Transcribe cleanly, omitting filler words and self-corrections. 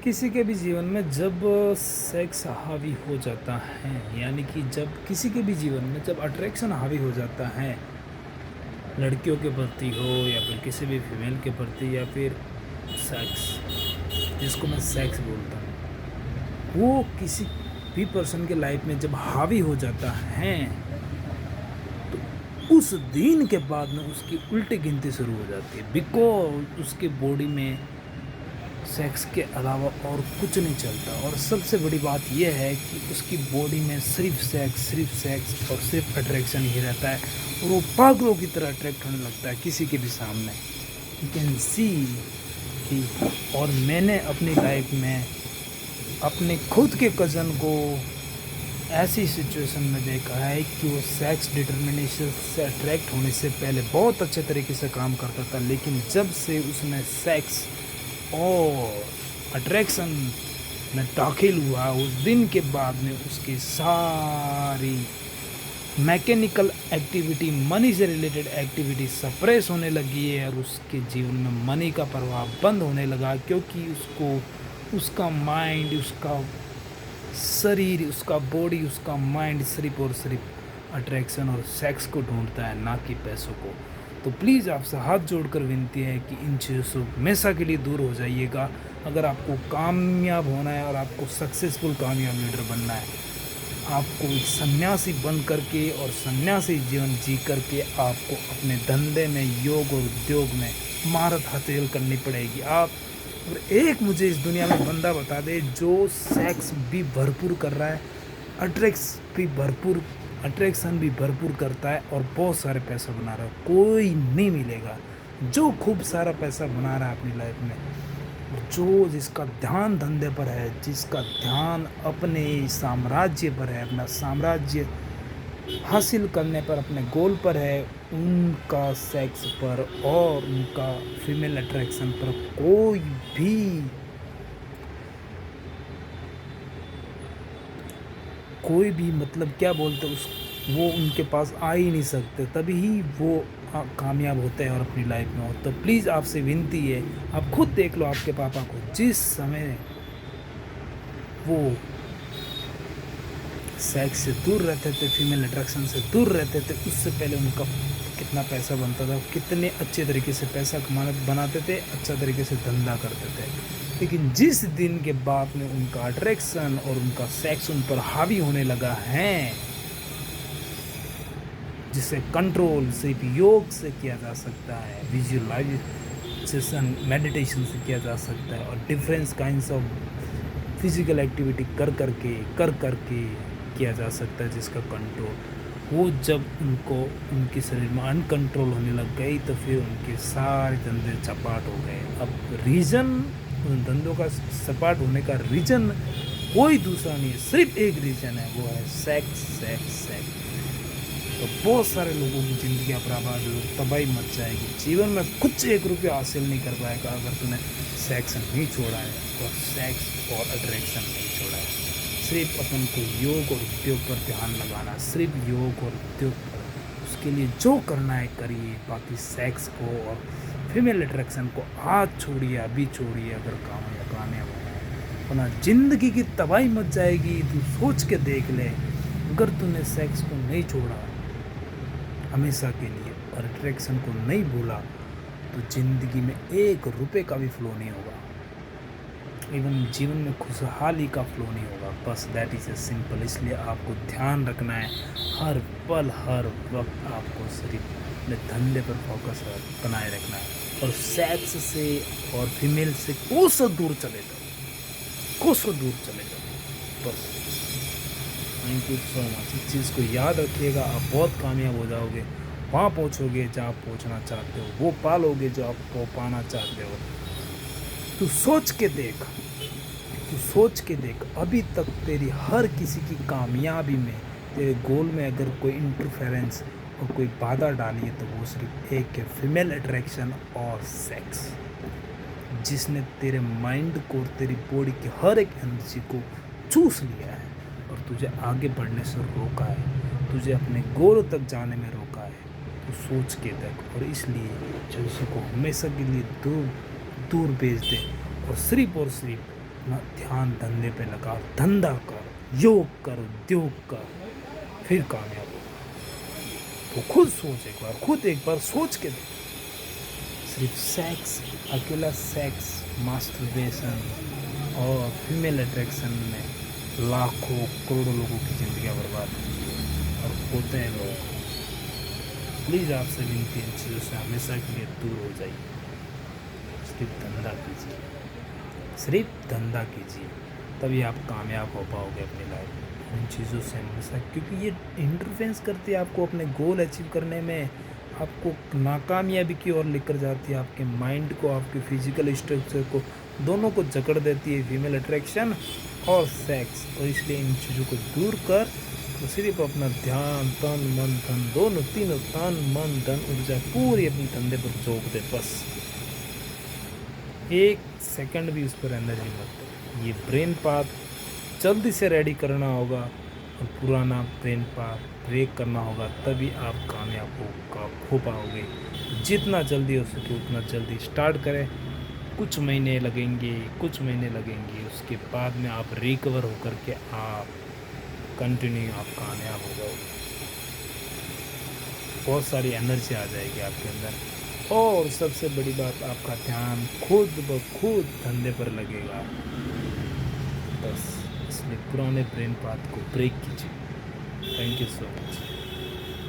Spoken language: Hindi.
किसी के भी जीवन में जब सेक्स हावी हो जाता है, यानी कि जब किसी के भी जीवन में जब अट्रैक्शन हावी हो जाता है, लड़कियों के प्रति हो या फिर किसी भी फीमेल के प्रति या फिर सेक्स, जिसको मैं सेक्स बोलता हूँ, वो किसी भी पर्सन के लाइफ में जब हावी हो जाता है तो उस दिन के बाद में उसकी उल्टी गिनती शुरू हो जाती है, बिकॉज उसके बॉडी में सेक्स के अलावा और कुछ नहीं चलता। और सबसे बड़ी बात यह है कि उसकी बॉडी में सिर्फ सेक्स और सिर्फ अट्रैक्शन ही रहता है, और वो पागलों की तरह अट्रैक्ट होने लगता है किसी के भी सामने। यू कैन सी कि और मैंने अपनी लाइफ में अपने खुद के कज़न को ऐसी सिचुएशन में देखा है कि वो सेक्स डिटर्मिनेशन से अट्रैक्ट होने से पहले बहुत अच्छे तरीके से काम करता था, लेकिन जब से उसमें सेक्स और अट्रैक्शन में दाखिल हुआ, उस दिन के बाद में उसकी सारी मैकेनिकल एक्टिविटी, मनी से रिलेटेड एक्टिविटी सप्रेस होने लगी है, और उसके जीवन में मनी का प्रभाव बंद होने लगा, क्योंकि उसको उसका माइंड, उसका शरीर, उसका बॉडी, उसका माइंड सिर्फ और सिर्फ अट्रैक्शन और सेक्स को ढूंढता है, ना कि पैसों को। तो प्लीज़ आपसे हाथ जोड़कर विनती है कि इन चीज़ों से हमेशा के लिए दूर हो जाइएगा। अगर आपको कामयाब होना है और आपको सक्सेसफुल कामयाब लीडर बनना है, आपको एक सन्यासी बन करके और सन्यासी जीवन जी करके आपको अपने धंधे में, योग और उद्योग में महारत हासिल करनी पड़ेगी। आप और एक मुझे इस दुनिया में बंदा बता दे जो सेक्स भी भरपूर कर रहा है, अट्रैक्शन भी भरपूर करता है और बहुत सारे पैसा बना रहा है। कोई नहीं मिलेगा जो खूब सारा पैसा बना रहा है अपनी लाइफ में, जो जिसका ध्यान धंधे पर है, जिसका ध्यान अपने साम्राज्य पर है, अपना साम्राज्य हासिल करने पर, अपने गोल पर है, उनका सेक्स पर और उनका फीमेल अट्रैक्शन पर कोई भी मतलब क्या बोलते उस वो उनके पास आ ही नहीं सकते, तभी ही वो कामयाब होते हैं और अपनी लाइफ में हो। तो प्लीज़ आपसे विनती है, आप खुद देख लो आपके पापा को, जिस समय वो सेक्स से दूर रहते थे, फीमेल अट्रैक्शन से दूर रहते थे, उससे पहले उनका कितना पैसा बनता था, कितने अच्छे तरीके से पैसा बनाते थे, अच्छा तरीके से धंधा करते थे। लेकिन जिस दिन के बाद में उनका अट्रैक्शन और उनका सेक्स उन पर हावी होने लगा है, जिसे कंट्रोल सिर्फ योग से किया जा सकता है, विजुअलाइजेशन, मेडिटेशन से किया जा सकता है, और different kinds of physical activity कर करके किया जा सकता है, जिसका कंट्रोल वो जब उनके शरीर में अनकंट्रोल होने लग गई, तो फिर उनके सारे धंधे चपाट हो गए। अब रीज़न उन धंधों का सपाट होने का रीज़न कोई दूसरा नहीं है, सिर्फ एक रीज़न है, वो है सेक्स। तो बहुत सारे लोगों की ज़िंदगी बर्बाद हो, तबाही मच जाएगी, जीवन में कुछ एक रुपया हासिल नहीं कर पाएगा अगर तूने सेक्स नहीं छोड़ा है और सेक्स और अट्रैक्शन नहीं छोड़ा है। सिर्फ अपन को योग और उद्योग पर ध्यान लगाना, सिर्फ योग और उद्योग पर, उसके लिए जो करना है करिए, बाकी सेक्स को और फीमेल अट्रैक्शन को आज छोड़िए, अभी छोड़िए अगर कामयाब होना है, वरना ज़िंदगी की तबाही मच जाएगी। तू सोच के देख ले, अगर तूने सेक्स को नहीं छोड़ा हमेशा के लिए और अट्रैक्शन को नहीं भूला, तो ज़िंदगी में एक रुपए का भी फ्लो नहीं होगा, इवन जीवन में खुशहाली का फ्लो नहीं होगा। बस दैट इज़ ए सिंपल। इसलिए आपको ध्यान रखना है, हर पल हर वक्त आपको सिर्फ अपने धंधे पर फोकस बनाए रखना है, और सेक्स से और फीमेल से कोसों दूर चले जाओ, बस। Thank you so much. इस चीज़ को याद रखिएगा, आप बहुत कामयाब हो जाओगे, वहाँ पहुँचोगे जहाँ आप पहुँचना चाहते हो, वो पालोगे जो आपको पाना चाहते हो। तू सोच के देख, अभी तक तेरी हर किसी की कामयाबी में, तेरे गोल में अगर कोई इंटरफेरेंस और कोई बाधा डाली है, तो वो सिर्फ एक है, फीमेल अट्रैक्शन और सेक्स, जिसने तेरे माइंड को और तेरी बॉडी की हर एक एनर्जी को चूस लिया है और तुझे आगे बढ़ने से रोका है, तुझे अपने गोल तक जाने में रोका है। तो सोच के देख, और इसलिए जो को हमेशा के लिए दूर भेज दे, और सिर्फ अपना ध्यान धंधे पे लगा, धंधा कर, योग कर, उद्योग कर, फिर कामयाब हो। तो खुद एक बार सोच के देख। सिर्फ सेक्स, अकेला सेक्स, मास्टरबेशन और फीमेल अट्रैक्शन में लाखों करोड़ों लोगों की ज़िंदगी बर्बाद और होते हैं लोग। प्लीज़ आपसे विनती इन चीज़ों से हमेशा के लिए दूर हो जाइए। सिर्फ धंधा कीजिए, सिर्फ धंधा कीजिए, तभी आप कामयाब हो पाओगे अपनी लाइफ में। इन चीज़ों से हमेशा, क्योंकि ये इंटरफेरेंस करती है आपको अपने गोल अचीव करने में, आपको नाकामयाबी की ओर लेकर जाती है, आपके माइंड को, आपके फिजिकल स्ट्रक्चर को, दोनों को जकड़ देती है फीमेल अट्रैक्शन और सेक्स। और इसलिए इन चीज़ों को दूर कर तो सिर्फ अपना ध्यान, तन मन धन, दोनों तीनों, तन मन धन ऊर्जा पूरी अपने धंधे पर झोंक दे। बस एक सेकंड भी उस पर एनर्जी मत दे। ये ब्रेन पाथ जल्दी से रेडी करना होगा और पुराना ब्रेन पाथ ब्रेक करना होगा, तभी आप कामयाब हो पाओगे। जितना जल्दी हो सके उतना जल्दी स्टार्ट करें। कुछ महीने लगेंगे, उसके बाद में आप रिकवर होकर के आप कंटिन्यू आप कामयाब हो जाओगे। बहुत सारी एनर्जी आ जाएगी आपके अंदर, और सबसे बड़ी बात, आपका ध्यान खुद ब खुद धंधे पर लगेगा। बस इसलिए पुराने ब्रेन पाथ को ब्रेक कीजिए। Thank you so much.